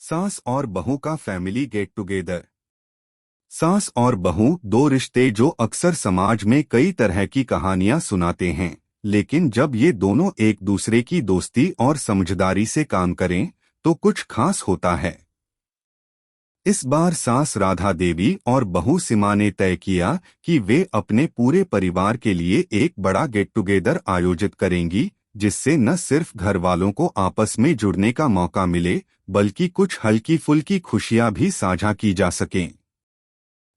सास और बहू का फैमिली गेट टुगेदर। सास और बहू दो रिश्ते जो अक्सर समाज में कई तरह की कहानियां सुनाते हैं, लेकिन जब ये दोनों एक दूसरे की दोस्ती और समझदारी से काम करें तो कुछ खास होता है। इस बार सास राधा देवी और बहू सीमा ने तय किया कि वे अपने पूरे परिवार के लिए एक बड़ा गेट टुगेदर आयोजित करेंगी, जिससे न सिर्फ घर वालों को आपस में जुड़ने का मौका मिले, बल्कि कुछ हल्की फुल्की खुशियां भी साझा की जा सकें।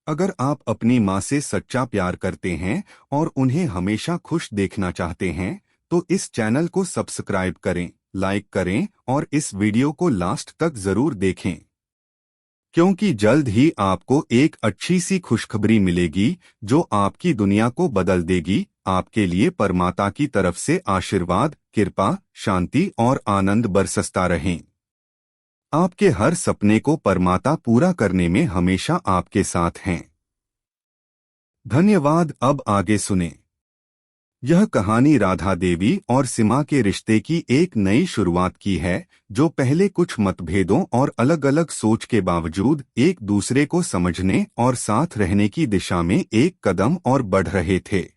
अगर आप अपनी माँ से सच्चा प्यार करते हैं और उन्हें हमेशा खुश देखना चाहते हैं, तो इस चैनल को सब्सक्राइब करें, लाइक करें और इस वीडियो को लास्ट तक जरूर देखें, क्योंकि जल्द ही आपको एक अच्छी सी खुशखबरी मिलेगी जो आपकी दुनिया को बदल देगी। आपके लिए परमात्मा की तरफ से आशीर्वाद, कृपा, शांति और आनंद बरसता रहें। आपके हर सपने को परमात्मा पूरा करने में हमेशा आपके साथ हैं। धन्यवाद। अब आगे सुने। यह कहानी राधा देवी और सीमा के रिश्ते की एक नई शुरुआत की है, जो पहले कुछ मतभेदों और अलग अलग सोच के बावजूद एक दूसरे को समझने और साथ रहने की दिशा में एक कदम और बढ़ रहे थे।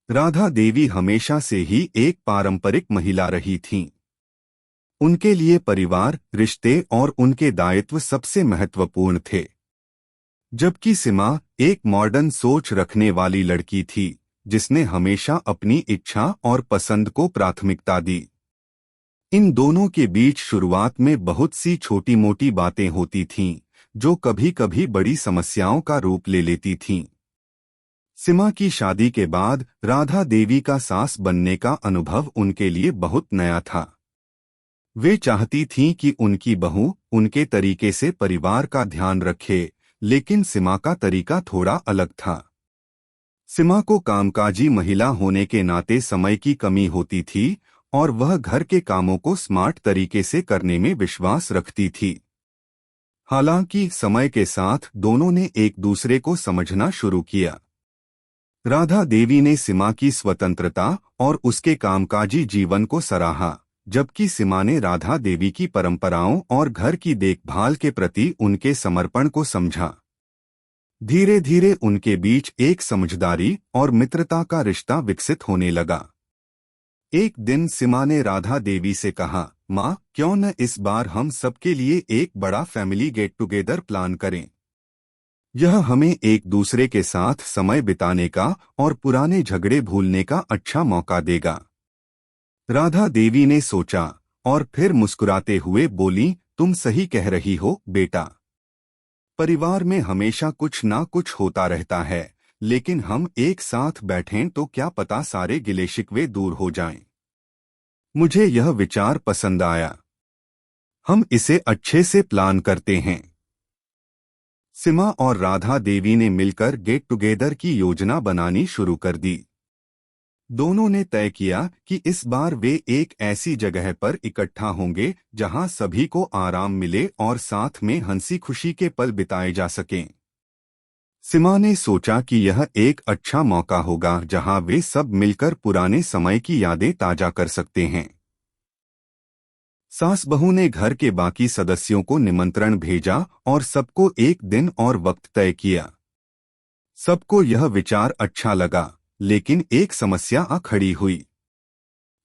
राधा देवी हमेशा से ही एक पारंपरिक महिला रही थीं। उनके लिए परिवार, रिश्ते और उनके दायित्व सबसे महत्वपूर्ण थे, जबकि सीमा एक मॉडर्न सोच रखने वाली लड़की थी, जिसने हमेशा अपनी इच्छा और पसंद को प्राथमिकता दी। इन दोनों के बीच शुरुआत में बहुत सी छोटी मोटी बातें होती थीं, जो कभी कभी बड़ी समस्याओं का रूप ले लेती थीं। सीमा की शादी के बाद राधा देवी का सास बनने का अनुभव उनके लिए बहुत नया था। वे चाहती थीं कि उनकी बहू उनके तरीके से परिवार का ध्यान रखे, लेकिन सीमा का तरीका थोड़ा अलग था। सीमा को कामकाजी महिला होने के नाते समय की कमी होती थी और वह घर के कामों को स्मार्ट तरीके से करने में विश्वास रखती थी। हालांकि समय के साथ दोनों ने एक दूसरे को समझना शुरू किया। राधा देवी ने सीमा की स्वतंत्रता और उसके कामकाजी जीवन को सराहा, जबकि सीमा ने राधा देवी की परंपराओं और घर की देखभाल के प्रति उनके समर्पण को समझा। धीरे धीरे उनके बीच एक समझदारी और मित्रता का रिश्ता विकसित होने लगा। एक दिन सीमा ने राधा देवी से कहा, माँ, क्यों न इस बार हम सबके लिए एक बड़ा फैमिली गेट टुगेदर प्लान करें। यह हमें एक दूसरे के साथ समय बिताने का और पुराने झगड़े भूलने का अच्छा मौका देगा। राधा देवी ने सोचा और फिर मुस्कुराते हुए बोली, तुम सही कह रही हो बेटा। परिवार में हमेशा कुछ ना कुछ होता रहता है, लेकिन हम एक साथ बैठें तो क्या पता सारे गिले शिकवे दूर हो जाएं। मुझे यह विचार पसंद आया। हम इसे अच्छे से प्लान करते हैं। सीमा और राधा देवी ने मिलकर गेट टुगेदर की योजना बनानी शुरू कर दी। दोनों ने तय किया कि इस बार वे एक ऐसी जगह पर इकट्ठा होंगे जहां सभी को आराम मिले और साथ में हंसी खुशी के पल बिताए जा सकें। सीमा ने सोचा कि यह एक अच्छा मौका होगा जहां वे सब मिलकर पुराने समय की यादें ताजा कर सकते हैं। सास बहू ने घर के बाकी सदस्यों को निमंत्रण भेजा और सबको एक दिन और वक्त तय किया। सबको यह विचार अच्छा लगा, लेकिन एक समस्या आ खड़ी हुई।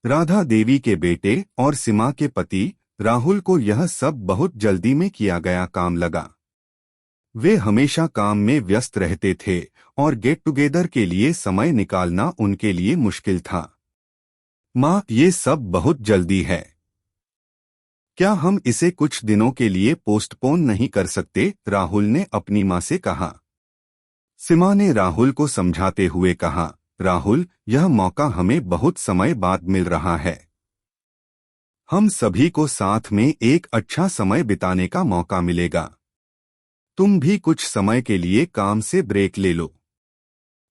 राधा देवी के बेटे और सीमा के पति राहुल को यह सब बहुत जल्दी में किया गया काम लगा। वे हमेशा काम में व्यस्त रहते थे और गेट टुगेदर के लिए समय निकालना उनके लिए मुश्किल था। माँ, ये सब बहुत जल्दी है। क्या हम इसे कुछ दिनों के लिए पोस्टपोन नहीं कर सकते? राहुल ने अपनी माँ से कहा। सीमा ने राहुल को समझाते हुए कहा, राहुल, यह मौका हमें बहुत समय बाद मिल रहा है। हम सभी को साथ में एक अच्छा समय बिताने का मौका मिलेगा। तुम भी कुछ समय के लिए काम से ब्रेक ले लो।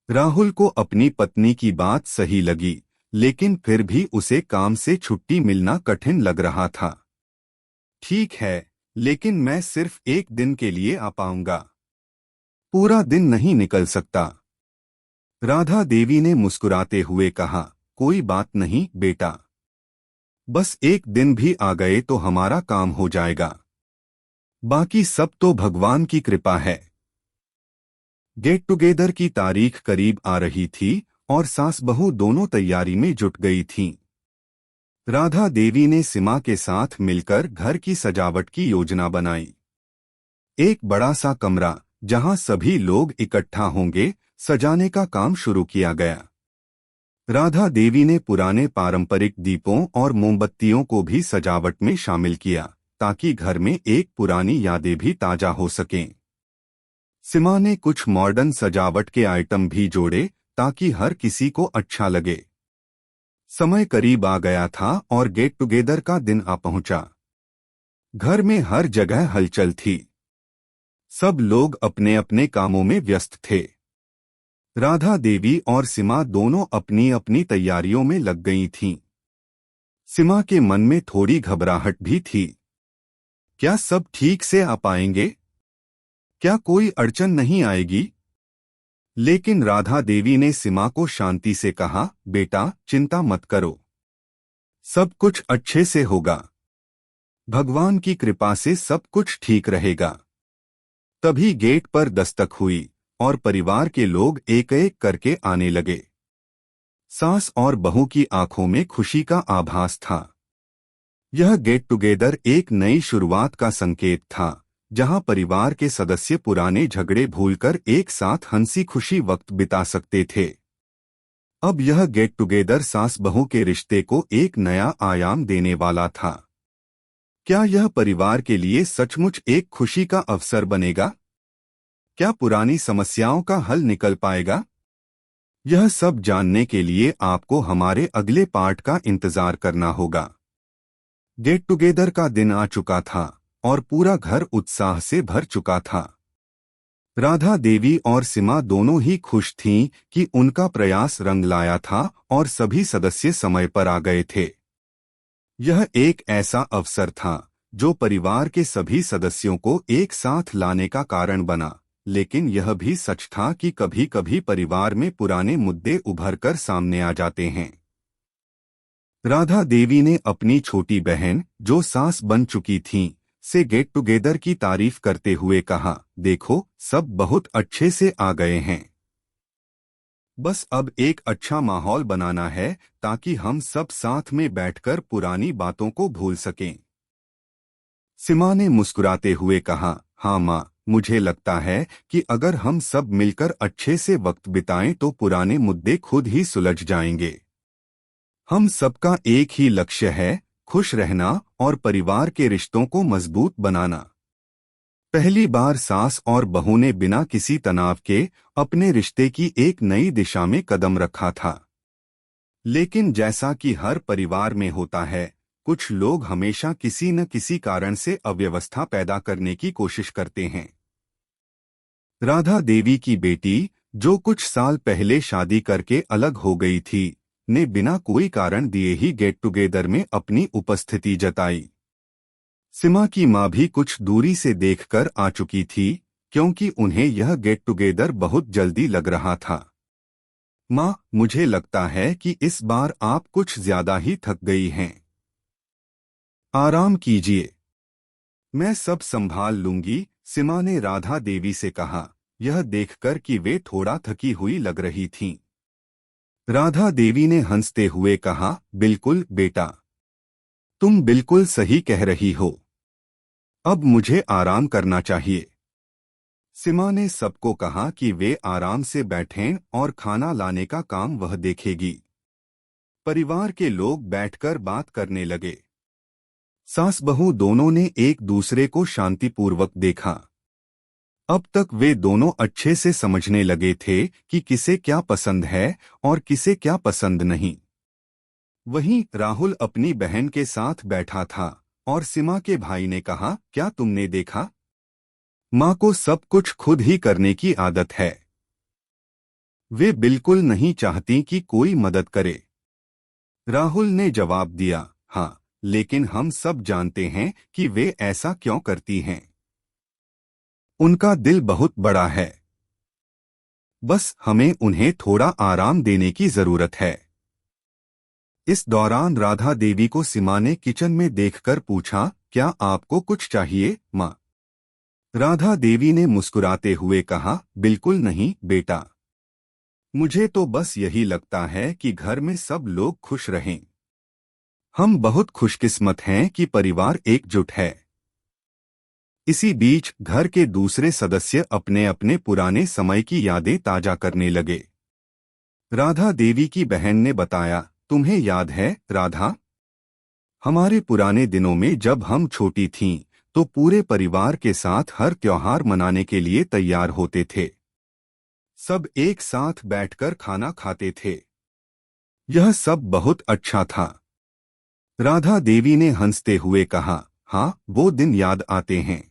राहुल को अपनी पत्नी की बात सही लगी, लेकिन फिर भी उसे काम से छुट्टी मिलना कठिन लग रहा था। ठीक है, लेकिन मैं सिर्फ एक दिन के लिए आ पाऊंगा। पूरा दिन नहीं निकल सकता। राधा देवी ने मुस्कुराते हुए कहा, कोई बात नहीं बेटा। बस एक दिन भी आ गए तो हमारा काम हो जाएगा। बाकी सब तो भगवान की कृपा है। गेट टुगेदर की तारीख करीब आ रही थी और सास बहू दोनों तैयारी में जुट गई थीं। राधा देवी ने सीमा के साथ मिलकर घर की सजावट की योजना बनाई। एक बड़ा सा कमरा जहां सभी लोग इकट्ठा होंगे, सजाने का काम शुरू किया गया। राधा देवी ने पुराने पारंपरिक दीपों और मोमबत्तियों को भी सजावट में शामिल किया, ताकि घर में एक पुरानी यादें भी ताजा हो सकें। सीमा ने कुछ मॉडर्न सजावट के आइटम भी जोड़े, ताकि हर किसी को अच्छा लगे। समय करीब आ गया था और गेट टुगेदर का दिन आ पहुंचा। घर में हर जगह हलचल थी। सब लोग अपने अपने कामों में व्यस्त थे। राधा देवी और सीमा दोनों अपनी अपनी तैयारियों में लग गई थीं। सीमा के मन में थोड़ी घबराहट भी थी। क्या सब ठीक से आ पाएंगे? क्या कोई अड़चन नहीं आएगी? लेकिन राधा देवी ने सीमा को शांति से कहा, बेटा चिंता मत करो, सब कुछ अच्छे से होगा। भगवान की कृपा से सब कुछ ठीक रहेगा। तभी गेट पर दस्तक हुई और परिवार के लोग एक एक करके आने लगे। सास और बहू की आंखों में खुशी का आभास था। यह गेट टुगेदर एक नई शुरुआत का संकेत था, जहां परिवार के सदस्य पुराने झगड़े भूलकर एक साथ हंसी खुशी वक्त बिता सकते थे। अब यह गेट टुगेदर सास बहू के रिश्ते को एक नया आयाम देने वाला था। क्या यह परिवार के लिए सचमुच एक खुशी का अवसर बनेगा? क्या पुरानी समस्याओं का हल निकल पाएगा? यह सब जानने के लिए आपको हमारे अगले पार्ट का इंतजार करना होगा। गेट टुगेदर का दिन आ चुका था और पूरा घर उत्साह से भर चुका था। राधा देवी और सीमा दोनों ही खुश थीं कि उनका प्रयास रंग लाया था और सभी सदस्य समय पर आ गए थे। यह एक ऐसा अवसर था जो परिवार के सभी सदस्यों को एक साथ लाने का कारण बना, लेकिन यह भी सच था कि कभी-कभी परिवार में पुराने मुद्दे उभरकर सामने आ जाते हैं। राधा देवी ने अपनी छोटी बहन, जो सास बन चुकी थीं, से गेट टुगेदर की तारीफ करते हुए कहा, देखो सब बहुत अच्छे से आ गए हैं। बस अब एक अच्छा माहौल बनाना है ताकि हम सब साथ में बैठकर पुरानी बातों को भूल सकें। सीमा ने मुस्कुराते हुए कहा, हाँ माँ, मुझे लगता है कि अगर हम सब मिलकर अच्छे से वक्त बिताएं तो पुराने मुद्दे खुद ही सुलझ जाएंगे। हम सबका एक ही लक्ष्य है, खुश रहना और परिवार के रिश्तों को मजबूत बनाना। पहली बार सास और बहू ने बिना किसी तनाव के अपने रिश्ते की एक नई दिशा में कदम रखा था। लेकिन जैसा कि हर परिवार में होता है, कुछ लोग हमेशा किसी न किसी कारण से अव्यवस्था पैदा करने की कोशिश करते हैं। राधा देवी की बेटी, जो कुछ साल पहले शादी करके अलग हो गई थी, ने बिना कोई कारण दिए ही गेट टुगेदर में अपनी उपस्थिति जताई। सीमा की मां भी कुछ दूरी से देखकर आ चुकी थी, क्योंकि उन्हें यह गेट टुगेदर बहुत जल्दी लग रहा था। मां, मुझे लगता है कि इस बार आप कुछ ज्यादा ही थक गई हैं। आराम कीजिए, मैं सब संभाल लूंगी, सीमा ने राधा देवी से कहा, यह देखकर कि वे थोड़ा थकी हुई लग रही थीं। राधा देवी ने हंसते हुए कहा, बिल्कुल बेटा, तुम बिल्कुल सही कह रही हो। अब मुझे आराम करना चाहिए। सीमा ने सबको कहा कि वे आराम से बैठें और खाना लाने का काम वह देखेगी। परिवार के लोग बैठकर बात करने लगे। सास बहू दोनों ने एक दूसरे को शांतिपूर्वक देखा। अब तक वे दोनों अच्छे से समझने लगे थे कि किसे क्या पसंद है और किसे क्या पसंद नहीं। वहीं राहुल अपनी बहन के साथ बैठा था और सीमा के भाई ने कहा, क्या तुमने देखा? माँ को सब कुछ खुद ही करने की आदत है। वे बिल्कुल नहीं चाहती कि कोई मदद करे। राहुल ने जवाब दिया, हाँ, लेकिन हम सब जानते हैं कि वे ऐसा क्यों करती हैं। उनका दिल बहुत बड़ा है। बस हमें उन्हें थोड़ा आराम देने की जरूरत है। इस दौरान राधा देवी को सीमा ने किचन में देखकर पूछा, क्या आपको कुछ चाहिए माँ? राधा देवी ने मुस्कुराते हुए कहा, बिल्कुल नहीं बेटा। मुझे तो बस यही लगता है कि घर में सब लोग खुश रहें। हम बहुत खुशकिस्मत हैं कि परिवार एकजुट है। इसी बीच घर के दूसरे सदस्य अपने अपने पुराने समय की यादें ताजा करने लगे। राधा देवी की बहन ने बताया, तुम्हें याद है राधा, हमारे पुराने दिनों में जब हम छोटी थीं तो पूरे परिवार के साथ हर त्योहार मनाने के लिए तैयार होते थे। सब एक साथ बैठकर खाना खाते थे। यह सब बहुत अच्छा था। राधा देवी ने हंसते हुए कहा, हाँ वो दिन याद आते हैं।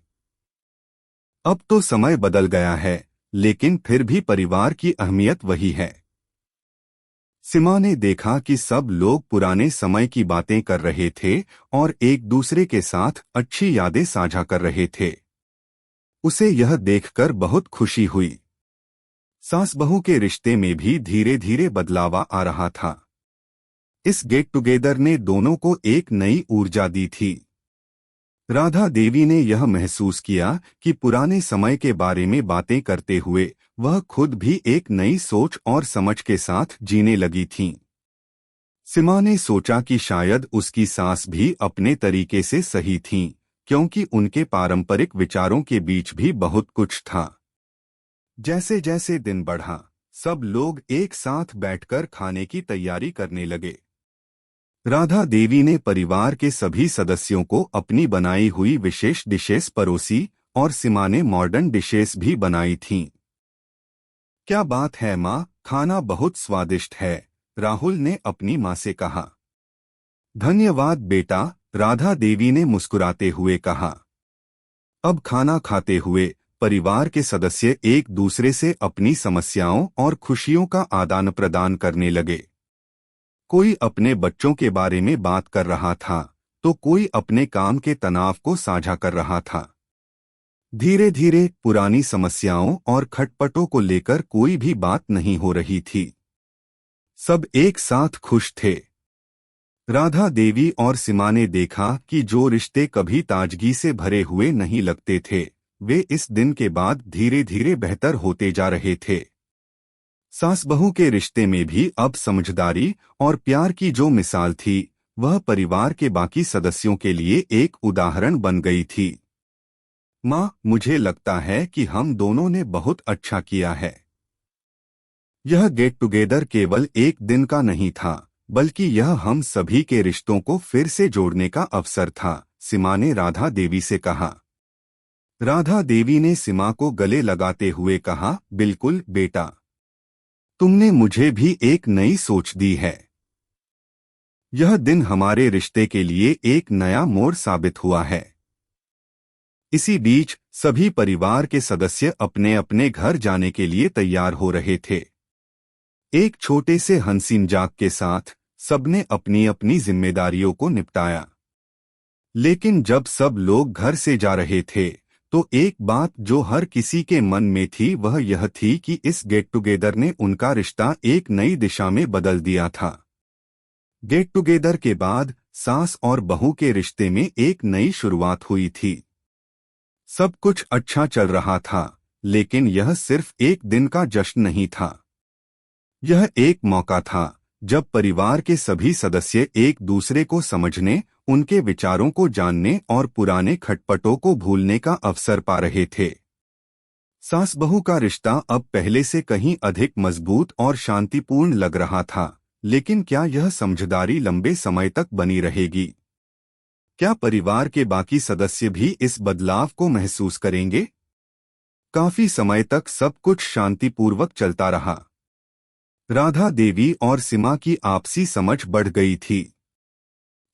अब तो समय बदल गया है, लेकिन फिर भी परिवार की अहमियत वही है। सीमा ने देखा कि सब लोग पुराने समय की बातें कर रहे थे और एक दूसरे के साथ अच्छी यादें साझा कर रहे थे। उसे यह देखकर बहुत खुशी हुई। सास बहू के रिश्ते में भी धीरे धीरे बदलाव आ रहा था। इस गेट टुगेदर ने दोनों को एक नई ऊर्जा दी थी। राधा देवी ने यह महसूस किया कि पुराने समय के बारे में बातें करते हुए वह खुद भी एक नई सोच और समझ के साथ जीने लगी थीं। सीमा ने सोचा कि शायद उसकी सास भी अपने तरीके से सही थीं, क्योंकि उनके पारंपरिक विचारों के बीच भी बहुत कुछ था। जैसे जैसे दिन बढ़ा, सब लोग एक साथ बैठकर खाने की तैयारी करने लगे। राधा देवी ने परिवार के सभी सदस्यों को अपनी बनाई हुई विशेष डिशेस परोसी और सीमा ने मॉडर्न डिशेस भी बनाई थीं। क्या बात है माँ, खाना बहुत स्वादिष्ट है, राहुल ने अपनी माँ से कहा। धन्यवाद बेटा, राधा देवी ने मुस्कुराते हुए कहा। अब खाना खाते हुए परिवार के सदस्य एक दूसरे से अपनी समस्याओं और खुशियों का आदान प्रदान करने लगे। कोई अपने बच्चों के बारे में बात कर रहा था, तो कोई अपने काम के तनाव को साझा कर रहा था। धीरे धीरे पुरानी समस्याओं और खटपटों को लेकर कोई भी बात नहीं हो रही थी। सब एक साथ खुश थे। राधा देवी और सीमा ने देखा कि जो रिश्ते कभी ताजगी से भरे हुए नहीं लगते थे, वे इस दिन के बाद धीरे धीरे बेहतर होते जा रहे थे। सास बहू के रिश्ते में भी अब समझदारी और प्यार की जो मिसाल थी, वह परिवार के बाकी सदस्यों के लिए एक उदाहरण बन गई थी। माँ, मुझे लगता है कि हम दोनों ने बहुत अच्छा किया है। यह गेट टुगेदर केवल एक दिन का नहीं था, बल्कि यह हम सभी के रिश्तों को फिर से जोड़ने का अवसर था, सीमा ने राधा देवी से कहा। राधा देवी ने सीमा को गले लगाते हुए कहा, बिल्कुल बेटा, तुमने मुझे भी एक नई सोच दी है। यह दिन हमारे रिश्ते के लिए एक नया मोड़ साबित हुआ है। इसी बीच सभी परिवार के सदस्य अपने अपने घर जाने के लिए तैयार हो रहे थे। एक छोटे से हंसी मजाक के साथ सबने अपनी अपनी जिम्मेदारियों को निपटाया। लेकिन जब सब लोग घर से जा रहे थे, तो एक बात जो हर किसी के मन में थी वह यह थी कि इस गेट टुगेदर ने उनका रिश्ता एक नई दिशा में बदल दिया था। गेट टुगेदर के बाद सास और बहू के रिश्ते में एक नई शुरुआत हुई थी। सब कुछ अच्छा चल रहा था, लेकिन यह सिर्फ एक दिन का जश्न नहीं था। यह एक मौका था जब परिवार के सभी सदस्य एक दूसरे को समझने, उनके विचारों को जानने और पुराने खटपटों को भूलने का अवसर पा रहे थे। सास बहू का रिश्ता अब पहले से कहीं अधिक मजबूत और शांतिपूर्ण लग रहा था, लेकिन क्या यह समझदारी लंबे समय तक बनी रहेगी? क्या परिवार के बाकी सदस्य भी इस बदलाव को महसूस करेंगे? काफी समय तक सब कुछ शांतिपूर्वक चलता रहा। राधा देवी और सीमा की आपसी समझ बढ़ गई थी।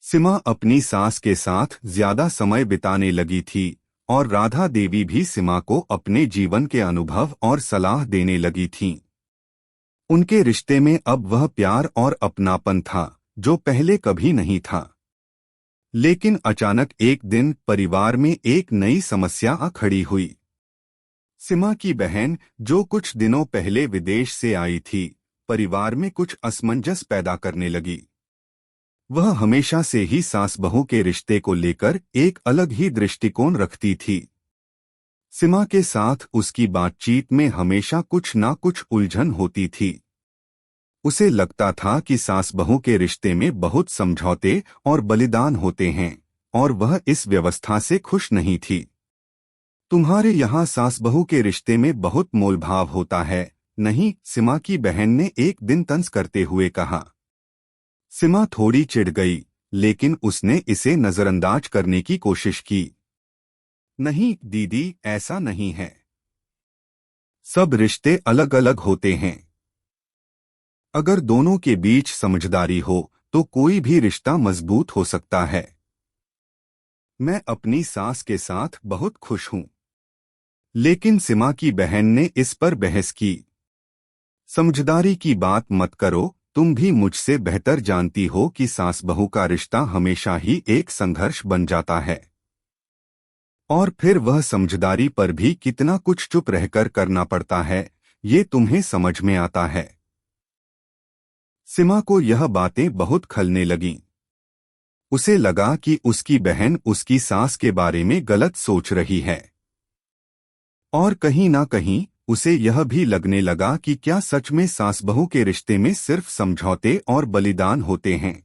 सीमा अपनी सास के साथ ज्यादा समय बिताने लगी थी और राधा देवी भी सीमा को अपने जीवन के अनुभव और सलाह देने लगी थीं। उनके रिश्ते में अब वह प्यार और अपनापन था जो पहले कभी नहीं था। लेकिन अचानक एक दिन परिवार में एक नई समस्या आ खड़ी हुई। सीमा की बहन, जो कुछ दिनों पहले विदेश से आई थी, परिवार में कुछ असमंजस पैदा करने लगी। वह हमेशा से ही सास बहू के रिश्ते को लेकर एक अलग ही दृष्टिकोण रखती थी। सीमा के साथ उसकी बातचीत में हमेशा कुछ ना कुछ उलझन होती थी। उसे लगता था कि सास बहू के रिश्ते में बहुत समझौते और बलिदान होते हैं, और वह इस व्यवस्था से खुश नहीं थी। तुम्हारे यहाँ सास बहू के रिश्ते में बहुत मोलभाव होता है, नहीं? सीमा की बहन ने एक दिन तंज करते हुए कहा। सीमा थोड़ी चिढ़ गई, लेकिन उसने इसे नजरअंदाज करने की कोशिश की। नहीं दीदी, ऐसा नहीं है। सब रिश्ते अलग अलग होते हैं। अगर दोनों के बीच समझदारी हो तो कोई भी रिश्ता मजबूत हो सकता है। मैं अपनी सास के साथ बहुत खुश हूं। लेकिन सीमा की बहन ने इस पर बहस की। समझदारी की बात मत करो, तुम भी मुझसे बेहतर जानती हो कि सास बहू का रिश्ता हमेशा ही एक संघर्ष बन जाता है। और फिर वह समझदारी पर भी कितना कुछ चुप रहकर करना पड़ता है, ये तुम्हें समझ में आता है। सीमा को यह बातें बहुत खलने लगीं। उसे लगा कि उसकी बहन उसकी सास के बारे में गलत सोच रही है। और कहीं ना कहीं उसे यह भी लगने लगा कि क्या सच में सास बहू के रिश्ते में सिर्फ समझौते और बलिदान होते हैं?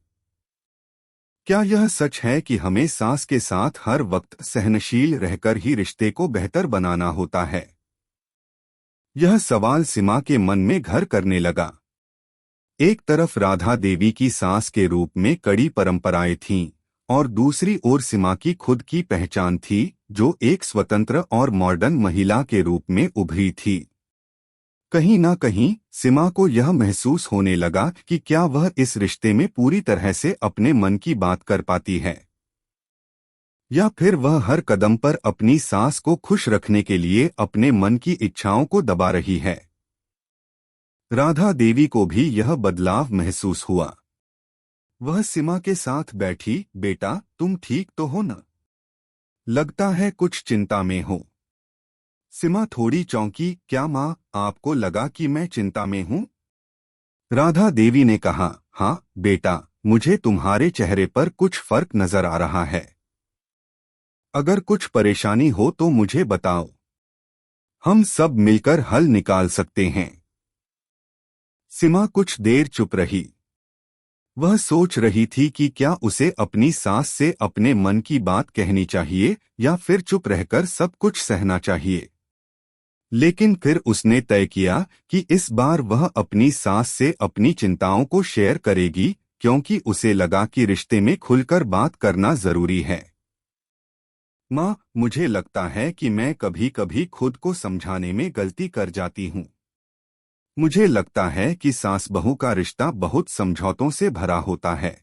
क्या यह सच है कि हमें सास के साथ हर वक्त सहनशील रहकर ही रिश्ते को बेहतर बनाना होता है? यह सवाल सीमा के मन में घर करने लगा। एक तरफ राधा देवी की सास के रूप में कड़ी परंपराएं थीं, और दूसरी ओर सीमा की खुद की पहचान थी, जो एक स्वतंत्र और मॉडर्न महिला के रूप में उभरी थी। कहीं ना कहीं सीमा को यह महसूस होने लगा कि क्या वह इस रिश्ते में पूरी तरह से अपने मन की बात कर पाती है, या फिर वह हर कदम पर अपनी सास को खुश रखने के लिए अपने मन की इच्छाओं को दबा रही है। राधा देवी को भी यह बदलाव महसूस हुआ। वह सीमा के साथ बैठी। बेटा, तुम ठीक तो हो न? लगता है कुछ चिंता में हो। सीमा थोड़ी चौंकी। क्या माँ, आपको लगा कि मैं चिंता में हूँ? राधा देवी ने कहा, हाँ बेटा, मुझे तुम्हारे चेहरे पर कुछ फर्क नजर आ रहा है। अगर कुछ परेशानी हो तो मुझे बताओ, हम सब मिलकर हल निकाल सकते हैं। सीमा कुछ देर चुप रही। वह सोच रही थी कि क्या उसे अपनी सास से अपने मन की बात कहनी चाहिए या फिर चुप रहकर सब कुछ सहना चाहिए। लेकिन फिर उसने तय किया कि इस बार वह अपनी सास से अपनी चिंताओं को शेयर करेगी, क्योंकि उसे लगा कि रिश्ते में खुलकर बात करना जरूरी है। माँ, मुझे लगता है कि मैं कभी कभी खुद को समझाने में गलती कर जाती हूँ। मुझे लगता है कि सास बहू का रिश्ता बहुत समझौतों से भरा होता है।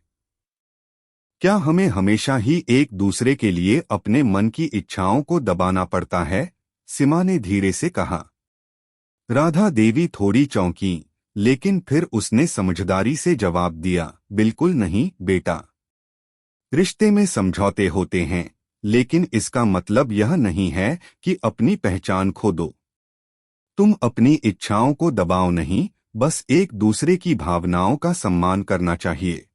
क्या हमें हमेशा ही एक दूसरे के लिए अपने मन की इच्छाओं को दबाना पड़ता है? सीमा ने धीरे से कहा। राधा देवी थोड़ी चौंकी, लेकिन फिर उसने समझदारी से जवाब दिया, बिल्कुल नहीं बेटा। रिश्ते में समझौते होते हैं, लेकिन इसका मतलब यह नहीं है कि अपनी पहचान खो दो। तुम अपनी इच्छाओं को दबाओ नहीं, बस एक दूसरे की भावनाओं का सम्मान करना चाहिए।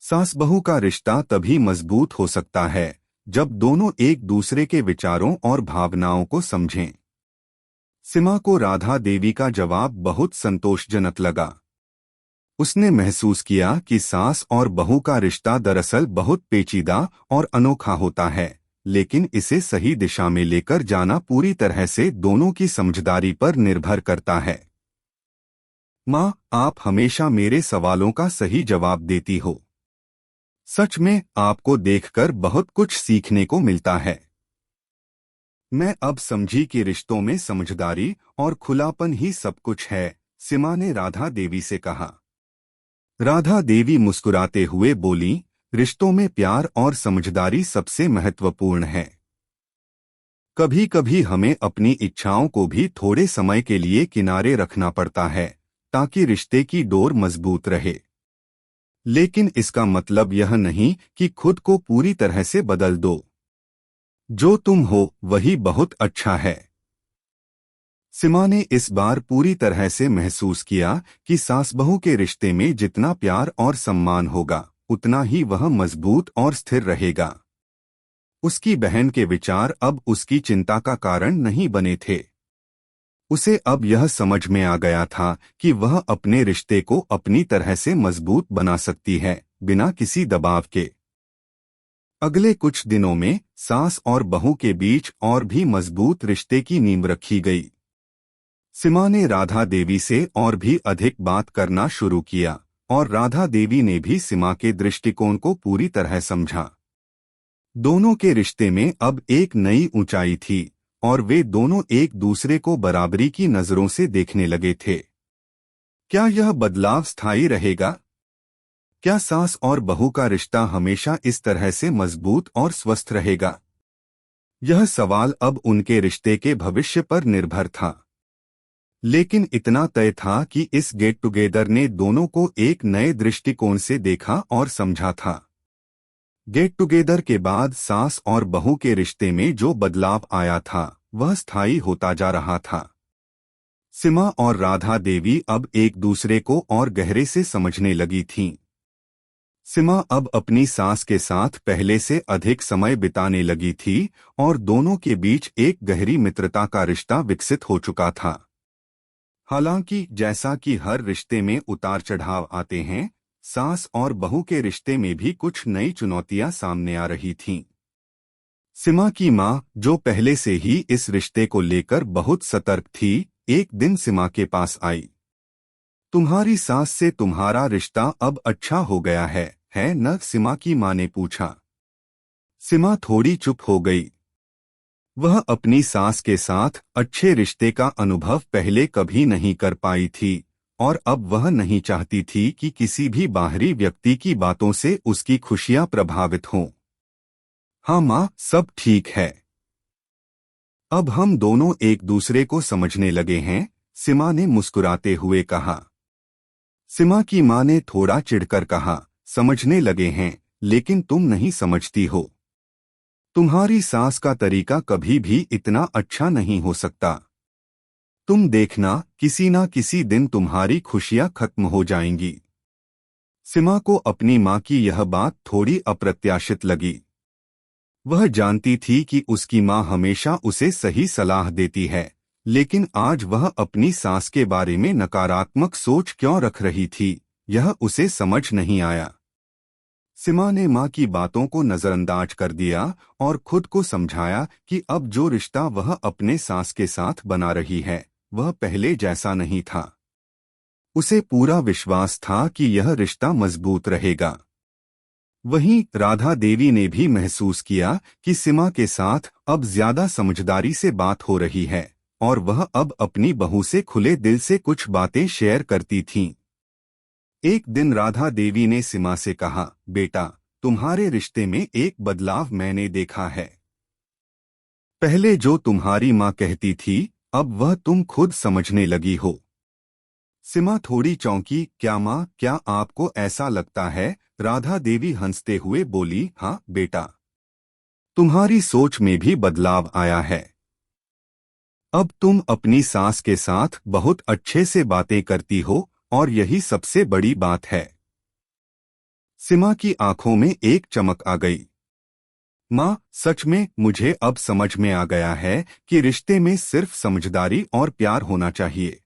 सास बहू का रिश्ता तभी मजबूत हो सकता है जब दोनों एक दूसरे के विचारों और भावनाओं को समझें। सीमा को राधा देवी का जवाब बहुत संतोषजनक लगा। उसने महसूस किया कि सास और बहू का रिश्ता दरअसल बहुत पेचीदा और अनोखा होता है, लेकिन इसे सही दिशा में लेकर जाना पूरी तरह से दोनों की समझदारी पर निर्भर करता है। माँ, आप हमेशा मेरे सवालों का सही जवाब देती हो। सच में आपको देखकर बहुत कुछ सीखने को मिलता है। मैं अब समझी कि रिश्तों में समझदारी और खुलापन ही सब कुछ है, सीमा ने राधा देवी से कहा। राधा देवी मुस्कुराते हुए बोली, रिश्तों में प्यार और समझदारी सबसे महत्वपूर्ण है। कभी कभी हमें अपनी इच्छाओं को भी थोड़े समय के लिए किनारे रखना पड़ता है, ताकि रिश्ते की डोर मजबूत रहे। लेकिन इसका मतलब यह नहीं कि खुद को पूरी तरह से बदल दो। जो तुम हो वही बहुत अच्छा है। सीमा ने इस बार पूरी तरह से महसूस किया कि सास बहू के रिश्ते में जितना प्यार और सम्मान होगा, उतना ही वह मजबूत और स्थिर रहेगा। उसकी बहन के विचार अब उसकी चिंता का कारण नहीं बने थे। उसे अब यह समझ में आ गया था कि वह अपने रिश्ते को अपनी तरह से मजबूत बना सकती है, बिना किसी दबाव के। अगले कुछ दिनों में सास और बहू के बीच और भी मजबूत रिश्ते की नींव रखी गई। सीमा ने राधा देवी से और भी अधिक बात करना शुरू किया और राधा देवी ने भी सीमा के दृष्टिकोण को पूरी तरह समझा। दोनों के रिश्ते में अब एक नई ऊंचाई थी और वे दोनों एक दूसरे को बराबरी की नजरों से देखने लगे थे। क्या यह बदलाव स्थायी रहेगा? क्या सास और बहू का रिश्ता हमेशा इस तरह से मजबूत और स्वस्थ रहेगा? यह सवाल अब उनके रिश्ते के भविष्य पर निर्भर था। लेकिन इतना तय था कि इस गेट टुगेदर ने दोनों को एक नए दृष्टिकोण से देखा और समझा था। गेट टुगेदर के बाद सास और बहू के रिश्ते में जो बदलाव आया था वह स्थायी होता जा रहा था। सीमा और राधा देवी अब एक दूसरे को और गहरे से समझने लगी थीं। सीमा अब अपनी सास के साथ पहले से अधिक समय बिताने लगी थी और दोनों के बीच एक गहरी मित्रता का रिश्ता विकसित हो चुका था। हालांकि जैसा कि हर रिश्ते में उतार चढ़ाव आते हैं, सास और बहू के रिश्ते में भी कुछ नई चुनौतियां सामने आ रही थीं। सीमा की मां, जो पहले से ही इस रिश्ते को लेकर बहुत सतर्क थी, एक दिन सीमा के पास आई। तुम्हारी सास से तुम्हारा रिश्ता अब अच्छा हो गया है न? सीमा की मां ने पूछा। सीमा थोड़ी चुप हो गई। वह अपनी सास के साथ अच्छे रिश्ते का अनुभव पहले कभी नहीं कर पाई थी और अब वह नहीं चाहती थी कि किसी भी बाहरी व्यक्ति की बातों से उसकी खुशियां प्रभावित हों। हाँ माँ, सब ठीक है। अब हम दोनों एक दूसरे को समझने लगे हैं, सीमा ने मुस्कुराते हुए कहा। सीमा की माँ ने थोड़ा चिढ़कर कहा, समझने लगे हैं, लेकिन तुम नहीं समझती हो। तुम्हारी सास का तरीका कभी भी इतना अच्छा नहीं हो सकता। तुम देखना, किसी ना किसी दिन तुम्हारी खुशियां खत्म हो जाएंगी। सीमा को अपनी मां की यह बात थोड़ी अप्रत्याशित लगी। वह जानती थी कि उसकी मां हमेशा उसे सही सलाह देती है, लेकिन आज वह अपनी सास के बारे में नकारात्मक सोच क्यों रख रही थी, यह उसे समझ नहीं आया। सीमा ने मां की बातों को नजरअंदाज कर दिया और खुद को समझाया कि अब जो रिश्ता वह अपने सास के साथ बना रही है वह पहले जैसा नहीं था। उसे पूरा विश्वास था कि यह रिश्ता मजबूत रहेगा। वहीं राधा देवी ने भी महसूस किया कि सीमा के साथ अब ज्यादा समझदारी से बात हो रही है और वह अब अपनी बहू से खुले दिल से कुछ बातें शेयर करती थीं। एक दिन राधा देवी ने सीमा से कहा, बेटा, तुम्हारे रिश्ते में एक बदलाव मैंने देखा है। पहले जो तुम्हारी माँ कहती थी, अब वह तुम खुद समझने लगी हो। सीमा थोड़ी चौंकी। क्या माँ, क्या आपको ऐसा लगता है? राधा देवी हंसते हुए बोली, हाँ बेटा, तुम्हारी सोच में भी बदलाव आया है। अब तुम अपनी सास के साथ बहुत अच्छे से बातें करती हो और यही सबसे बड़ी बात है। सीमा की आंखों में एक चमक आ गई। माँ, सच में मुझे अब समझ में आ गया है कि रिश्ते में सिर्फ समझदारी और प्यार होना चाहिए।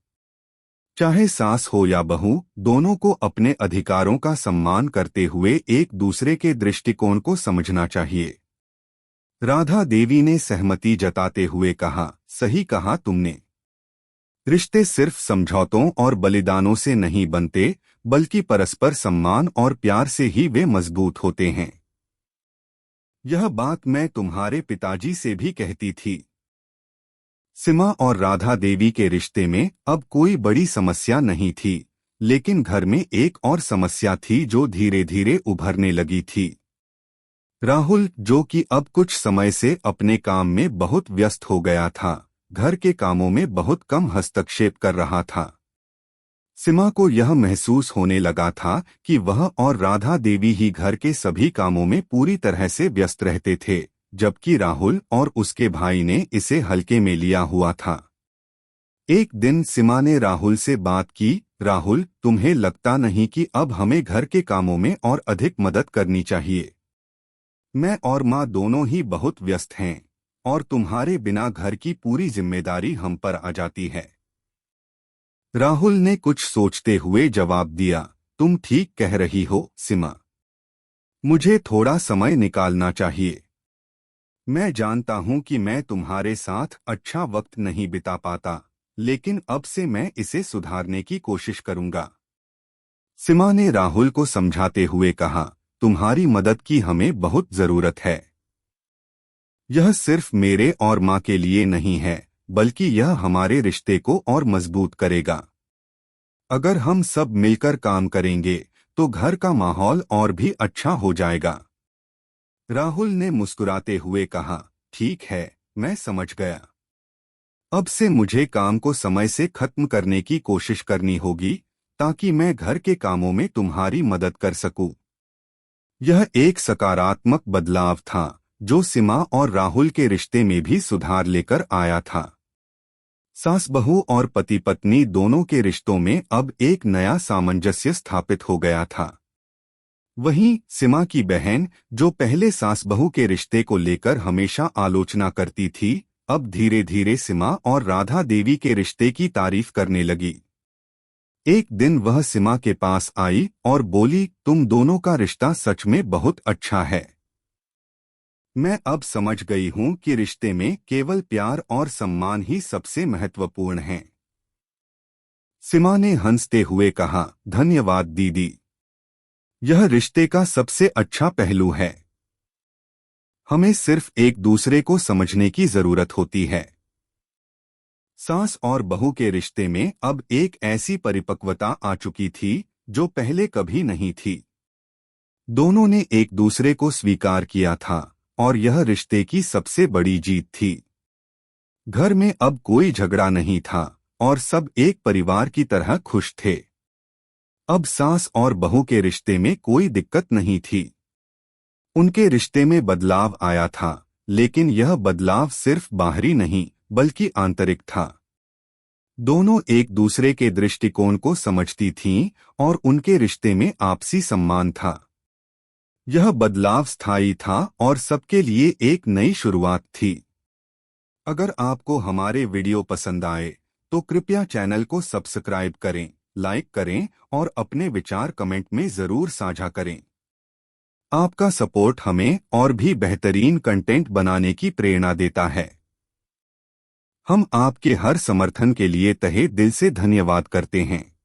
चाहे सास हो या बहू, दोनों को अपने अधिकारों का सम्मान करते हुए एक दूसरे के दृष्टिकोण को समझना चाहिए। राधा देवी ने सहमति जताते हुए कहा, सही कहा तुमने। रिश्ते सिर्फ समझौतों और बलिदानों से नहीं बनते, बल्कि परस्पर सम्मान और प्यार से ही वे मजबूत होते हैं। यह बात मैं तुम्हारे पिताजी से भी कहती थी। सीमा और राधा देवी के रिश्ते में अब कोई बड़ी समस्या नहीं थी, लेकिन घर में एक और समस्या थी जो धीरे धीरे उभरने लगी थी। राहुल, जो कि अब कुछ समय से अपने काम में बहुत व्यस्त हो गया था, घर के कामों में बहुत कम हस्तक्षेप कर रहा था। सीमा को यह महसूस होने लगा था कि वह और राधा देवी ही घर के सभी कामों में पूरी तरह से व्यस्त रहते थे, जबकि राहुल और उसके भाई ने इसे हल्के में लिया हुआ था। एक दिन सीमा ने राहुल से बात की, राहुल, तुम्हें लगता नहीं कि अब हमें घर के कामों में और अधिक मदद करनी चाहिए? मैं और माँ दोनों ही बहुत व्यस्त हैं और तुम्हारे बिना घर की पूरी जिम्मेदारी हम पर आ जाती है। राहुल ने कुछ सोचते हुए जवाब दिया, तुम ठीक कह रही हो सीमा। मुझे थोड़ा समय निकालना चाहिए। मैं जानता हूं कि मैं तुम्हारे साथ अच्छा वक्त नहीं बिता पाता, लेकिन अब से मैं इसे सुधारने की कोशिश करूंगा। सीमा ने राहुल को समझाते हुए कहा, तुम्हारी मदद की हमें बहुत जरूरत है। यह सिर्फ मेरे और माँ के लिए नहीं है, बल्कि यह हमारे रिश्ते को और मजबूत करेगा। अगर हम सब मिलकर काम करेंगे तो घर का माहौल और भी अच्छा हो जाएगा। राहुल ने मुस्कुराते हुए कहा, ठीक है, मैं समझ गया। अब से मुझे काम को समय से खत्म करने की कोशिश करनी होगी ताकि मैं घर के कामों में तुम्हारी मदद कर सकूं। यह एक सकारात्मक बदलाव था जो सीमा और राहुल के रिश्ते में भी सुधार लेकर आया था। सास बहू और पति पत्नी दोनों के रिश्तों में अब एक नया सामंजस्य स्थापित हो गया था। वहीं सीमा की बहन, जो पहले सास बहू के रिश्ते को लेकर हमेशा आलोचना करती थी, अब धीरे धीरे सीमा और राधा देवी के रिश्ते की तारीफ करने लगी। एक दिन वह सीमा के पास आई और बोली, तुम दोनों का रिश्ता सच में बहुत अच्छा है। मैं अब समझ गई हूं कि रिश्ते में केवल प्यार और सम्मान ही सबसे महत्वपूर्ण है। सीमा ने हंसते हुए कहा, धन्यवाद दीदी। यह रिश्ते का सबसे अच्छा पहलू है। हमें सिर्फ एक दूसरे को समझने की जरूरत होती है। सास और बहू के रिश्ते में अब एक ऐसी परिपक्वता आ चुकी थी जो पहले कभी नहीं थी। दोनों ने एक दूसरे को स्वीकार किया था और यह रिश्ते की सबसे बड़ी जीत थी। घर में अब कोई झगड़ा नहीं था और सब एक परिवार की तरह खुश थे। अब सास और बहू के रिश्ते में कोई दिक्कत नहीं थी। उनके रिश्ते में बदलाव आया था, लेकिन यह बदलाव सिर्फ बाहरी नहीं बल्कि आंतरिक था। दोनों एक दूसरे के दृष्टिकोण को समझती थीं और उनके रिश्ते में आपसी सम्मान था। यह बदलाव स्थायी था और सबके लिए एक नई शुरुआत थी। अगर आपको हमारे वीडियो पसंद आए तो कृपया चैनल को सब्सक्राइब करें, लाइक करें और अपने विचार कमेंट में जरूर साझा करें। आपका सपोर्ट हमें और भी बेहतरीन कंटेंट बनाने की प्रेरणा देता है। हम आपके हर समर्थन के लिए तहे दिल से धन्यवाद करते हैं।